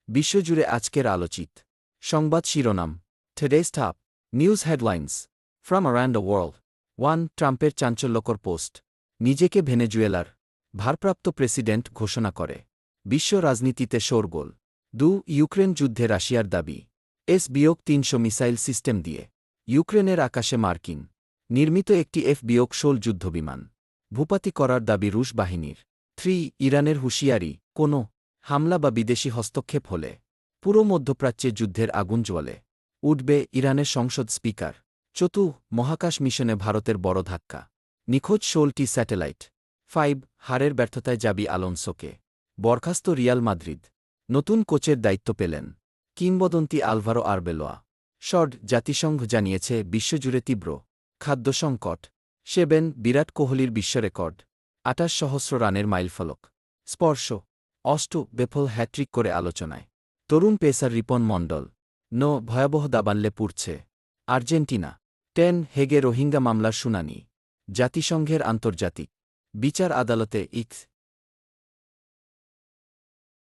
বিশ্বজুড়ে আজকের আলোচিত সংবাদ শিরোনাম today's top news headlines from around the world 1 ট্রাম্পের চাঞ্চল্যকর পোস্ট নিজেকে ভেনেজুয়েলার ভারপ্রাপ্ত প্রেসিডেন্ট ঘোষণা করে বিশ্ব রাজনীতিতে শোরগোল 2 ইউক্রেন যুদ্ধে রাশিয়ার দাবি S-300 মিসাইল সিস্টেম দিয়ে ইউক্রেনের আকাশে মার্কিন নির্মিত একটি F-16 যুদ্ধবিমান ভূপাতি করার দাবি রুশ বাহিনীর 3 ইরানের হুঁশিয়ারি কোনো হামলা বা বিদেশি হস্তক্ষেপ হলে পুরো মধ্যপ্রাচ্যে যুদ্ধের আগুন জ্বলে উঠবে ইরানের সংসদ স্পিকার 4 মহাকাশ মিশনে ভারতের বড় ধাক্কা নিখোঁজ 16টি স্যাটেলাইট 5 হারের ব্যর্থতায় জাবি আলোনসোকে বরখাস্ত রিয়াল মাদ্রিদ নতুন কোচের দায়িত্ব পেলেন কিংবদন্তি আলভারো আরবেলোয়া শড জাতিসংঘ জানিয়েছে বিশ্বজুড়ে তীব্র খাদ্য সংকট 7 বিরাট কোহলির বিশ্বরেকর্ড 28,000 রানের মাইলফলক স্পর্শ বেফল হ্যাট্রিক করে আলোচনায় তরুণ পেসার রিপন মণ্ডল ভয়াবহ দাবানলে পুড়ছে আর্জেন্টিনা 10 হেগে রোহিঙ্গা মামলার শুনানি জাতিসংঘের আন্তর্জাতিক বিচার আদালতে